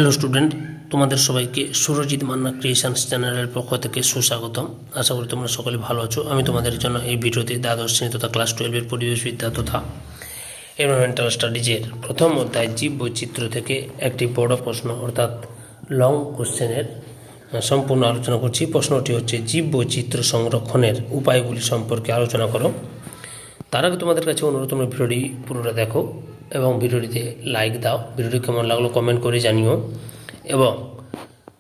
Hello student, তোমাদের সবাইকে Surajit Manna creations চ্যানেলের পক্ষ থেকে সুস্বাগতম। আশা করি তোমরা সকলে ভালো আছো। আমি তোমাদের জন্য এই ভিডিওতে দ্বাদশ শ্রেণী তথা ক্লাস 12-এর পরিবেশবিদ্যা তথা এনভায়রনমেন্টাল স্টাডিজের প্রথম অধ্যায় জীব বৈচিত্র্য থেকে একটি বড় প্রশ্ন অর্থাৎ লং কোশ্চেনের সম্পূর্ণ আলোচনা করছি। প্রশ্নটি হচ্ছে, জীব বৈচিত্র্য সংরক্ষণের উপায়গুলি সম্পর্কে আলোচনা করো। তার আগে তোমাদের কাছে অনুরোধ, তোমরা ভিডিওটি পুরোটা দেখো এবং ভিডিওটিতে লাইক দাও। ভিডিওটি কেমন লাগলো কমেন্ট করে জানিও এবং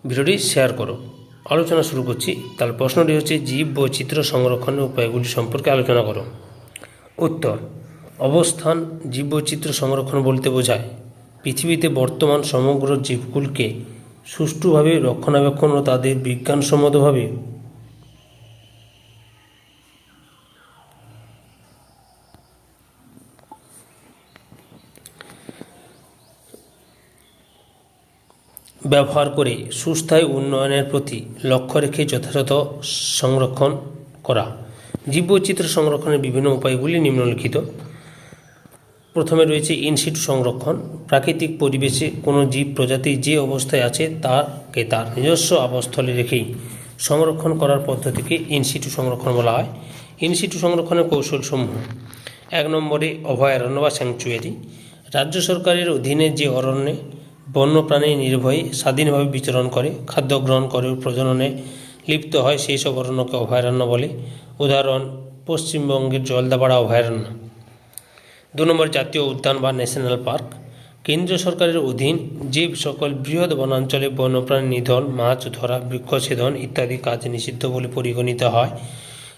ভিডিওটি শেয়ার করো। আলোচনা শুরু করছি। তাহলে প্রশ্নটি হচ্ছে, জীব বৈচিত্র্য সংরক্ষণের উপায়গুলি সম্পর্কে আলোচনা করো। উত্তর: অবস্থান জীব বৈচিত্র্য সংরক্ষণ বলতে বোঝায় পৃথিবীতে বর্তমান সমগ্র জীবকুলকে সুষ্ঠুভাবে রক্ষণাবেক্ষণ ও তাদের বিজ্ঞানসম্মতভাবে ব্যবহার করে সুস্থায়ী উন্নয়নের প্রতি লক্ষ্য রেখে যথাযথ সংরক্ষণ করা। জীববৈচিত্র্য সংরক্ষণের বিভিন্ন উপায়গুলি নিম্নলিখিত। প্রথমে রয়েছে ইনসিটু সংরক্ষণ। প্রাকৃতিক পরিবেশে কোনো জীব প্রজাতি যে অবস্থায় আছে তাকে তার নিজস্ব আবাসস্থলে রেখেই সংরক্ষণ করার পদ্ধতিকে ইনসিটু সংরক্ষণ বলা হয়। ইনসিটু সংরক্ষণের কৌশলসমূহ: 1 নম্বরে অভয়ারণ্য বা স্যাংচুয়ারি। রাজ্য সরকারের অধীনে যে অরণ্যে বন্যপ্রাণী নির্ভয়ে স্বাধীনভাবে বিচরণ করে, খাদ্য গ্রহণ করে প্রজননে লিপ্ত হয়, সেই সব অরণ্যকে অভয়ারণ্য বলে। উদাহরণ: পশ্চিমবঙ্গের জলদাপাড়া অভয়ারণ্য। 2 নম্বর জাতীয় উদ্যান বা ন্যাশনাল পার্ক। কেন্দ্রীয় সরকারের অধীন যে সকল বৃহৎ বনাঞ্চলে বন্যপ্রাণী নিধন, মাছ ধরা, বৃক্ষছেদন ইত্যাদি কাজ নিষিদ্ধ বলে পরিগণিত হয়,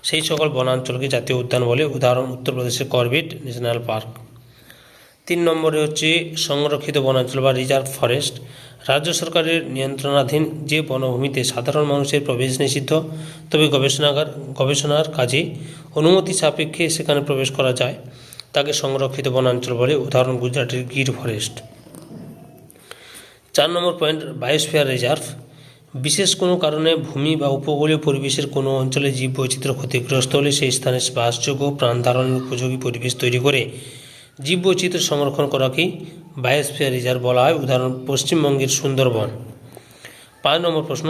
সেই সকল বনাঞ্চলকে জাতীয় উদ্যান বলে। উদাহরণ: উত্তরপ্রদেশের করবেট ন্যাশনাল পার্ক। 3 নম্বরে হচ্ছে সংরক্ষিত বনাঞ্চল বা রিজার্ভ ফরেস্ট। রাজ্য সরকারের নিয়ন্ত্রণাধীন যে বনভূমিতে সাধারণ মানুষের প্রবেশ নিষিদ্ধ, তবে গবেষণার কাজে অনুমতি সাপেক্ষে সেখানে প্রবেশ করা যায়, তাকে সংরক্ষিত বনাঞ্চল বলে। উদাহরণ: গুজরাটের গির ফরেস্ট। 4 নম্বর পয়েন্ট, বায়োস্ফিয়ার রিজার্ভ। বিশেষ কোনো কারণে ভূমি বা উপকূলীয় পরিবেশের কোনো অঞ্চলে জীববৈচিত্র্য ক্ষতিগ্রস্ত হলে সেই স্থানে বাসযোগ্য প্রাণ ধারণের উপযোগী পরিবেশ তৈরি করে জীববৈচিত্র্য সংরক্ষণ করাকেই বায়োস্ফিয়ার রিজার্ভ বলা হয়। উদাহরণ: পশ্চিমবঙ্গের সুন্দরবন। 5 নম্বর প্রশ্ন,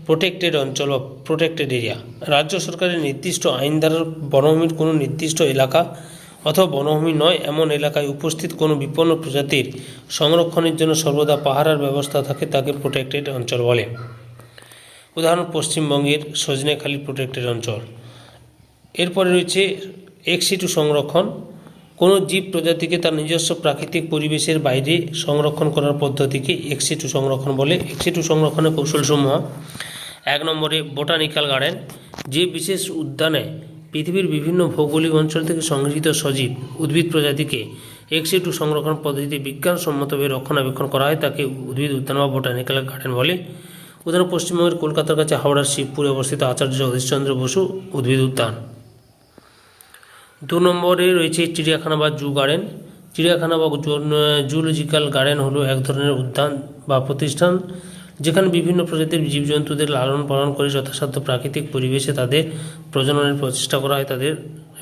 প্রোটেক্টেড অঞ্চল বা প্রোটেক্টেড এরিয়া। রাজ্য সরকারের নির্দিষ্ট আইন দ্বারা বনভূমির কোনো নির্দিষ্ট এলাকা অথবা বনভূমি নয় এমন এলাকায় উপস্থিত কোনো বিপন্ন প্রজাতির সংরক্ষণের জন্য সর্বদা পাহারার ব্যবস্থা থাকে, তাকে প্রোটেক্টেড অঞ্চল বলে। উদাহরণ: পশ্চিমবঙ্গের সজনেখালি প্রোটেক্টেড অঞ্চল। এরপরে রয়েছে এক্সিটু সংরক্ষণ। কোনো জীব প্রজাতিকে তার নিজস্ব প্রাকৃতিক পরিবেশের বাইরে সংরক্ষণ করার পদ্ধতিকে এক্সিটু সংরক্ষণ বলে। এক্সিটু সংরক্ষণের কৌশলসমূহ: 1 নম্বরে বোটানিক্যাল গার্ডেন। যে বিশেষ উদ্যানে পৃথিবীর বিভিন্ন ভৌগোলিক অঞ্চল থেকে সংগৃহীত সজীব উদ্ভিদ প্রজাতিকে এক্সিটু সংরক্ষণ পদ্ধতিতে বিজ্ঞানসম্মতভাবে রক্ষণাবেক্ষণ করা হয়, তাকে উদ্ভিদ উদ্যান বা বোটানিক্যাল গার্ডেন বলে। উদাহরণ: পশ্চিমবঙ্গের কলকাতার কাছে হাওড়ার শিবপুরে অবস্থিত আচার্য জগদীশচন্দ্র বসু উদ্ভিদ উদ্যান। 2 নম্বরে রয়েছে চিড়িয়াখানা বা জু গার্ডেন। চিড়িয়াখানা বা জুলজিক্যাল গার্ডেন হলো এক ধরনের উদ্যান বা প্রতিষ্ঠান যেখানে বিভিন্ন প্রজাতির জীবজন্তুদের লালন পালন করে যথাসাধ্য প্রাকৃতিক পরিবেশে তাদের প্রজননের প্রচেষ্টা করা হয়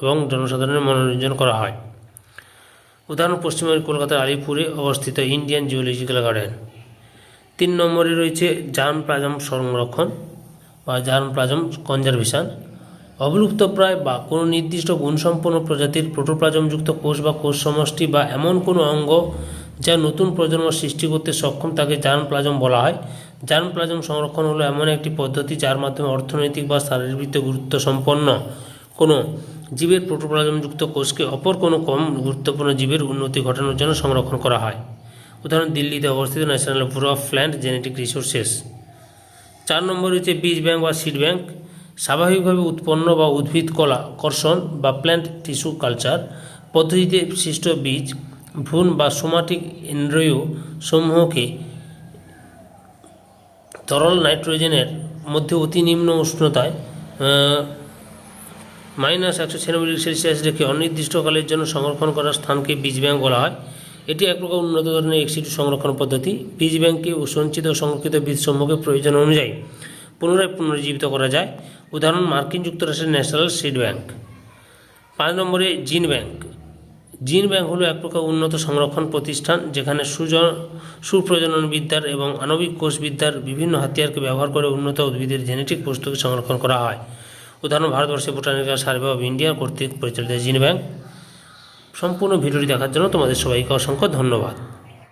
এবং জনসাধারণের মনোরঞ্জন করা হয়। উদাহরণ: পশ্চিমবঙ্গের কলকাতার আলিপুরে অবস্থিত ইন্ডিয়ান জুলজিক্যাল গার্ডেন। 3 নম্বরে রয়েছে জার্ম প্লাজম সংরক্ষণ বা জার্ম প্লাজম কনজারভেশন। অবিলুপ্তপ্রায় বা কোনো নির্দিষ্ট গুণসম্পন্ন প্রজাতির প্রোটোপ্লাজমযুক্ত কোষ বা কোষ সমষ্টি বা এমন কোনো অঙ্গ যা নতুন প্রজন্ম সৃষ্টি করতে সক্ষম, তাকে জার্ম প্লাজম বলা হয়। জার্ম প্লাজম সংরক্ষণ হলো এমন একটি পদ্ধতি যার মাধ্যমে অর্থনৈতিক বা শারীরবৃত্তীয় গুরুত্বসম্পন্ন কোনো জীবের প্রোটোপ্লাজমযুক্ত কোষকে অপর কোনো কম গুরুত্বপূর্ণ জীবের উন্নতি ঘটানোর জন্য সংরক্ষণ করা হয়। উদাহরণ: দিল্লিতে অবস্থিত national bureau of plant genetic resources. 4 নম্বর হচ্ছে বীজ ব্যাংক বা সিড ব্যাংক। স্বাভাবিকভাবে উৎপন্ন বা উদ্ভিদ কলা কর্ষণ বা প্ল্যান্ট টিস্যু কালচার পদ্ধতিতে সৃষ্ট বীজ, ভ্রূণ বা সোমাটিক এমব্রায়ো সমূহকে তরল নাইট্রোজেনের মধ্যে অতি নিম্ন উষ্ণতায় -196°C রেখে অনির্দিষ্টকালের জন্য সংরক্ষণ করার স্থানকে বীজ ব্যাংক বলা হয়। এটি এক প্রকার উন্নত ধরনের এক্সিটু সংরক্ষণ পদ্ধতি। বীজ ব্যাংকে সঞ্চিত ও সংরক্ষিত বীজসমূহকে প্রয়োজন অনুযায়ী পুনরায় পুনরুজ্জীবিত করা যায়। উদাহরণ: মার্কিন যুক্তরাষ্ট্রের ন্যাশনাল সিড ব্যাংক। 5 নম্বরে জিন ব্যাংক। জিন ব্যাংক হলো এক প্রকার উন্নত সংরক্ষণ প্রতিষ্ঠান যেখানে সুপ্রজননবিদ্যার এবং আণবিক কোষবিদ্যার বিভিন্ন হাতিয়ারকে ব্যবহার করে উন্নত উদ্ভিদের জেনেটিক বস্তুকে সংরক্ষণ করা হয়। উদাহরণ ভারতবর্ষে বোটানিক্যাল সার্ভে অব ইন্ডিয়া কর্তৃক পরিচালিত জিন ব্যাংক। সম্পূর্ণ ভিডিওটি দেখার জন্য তোমাদের সবাইকে অসংখ্য ধন্যবাদ।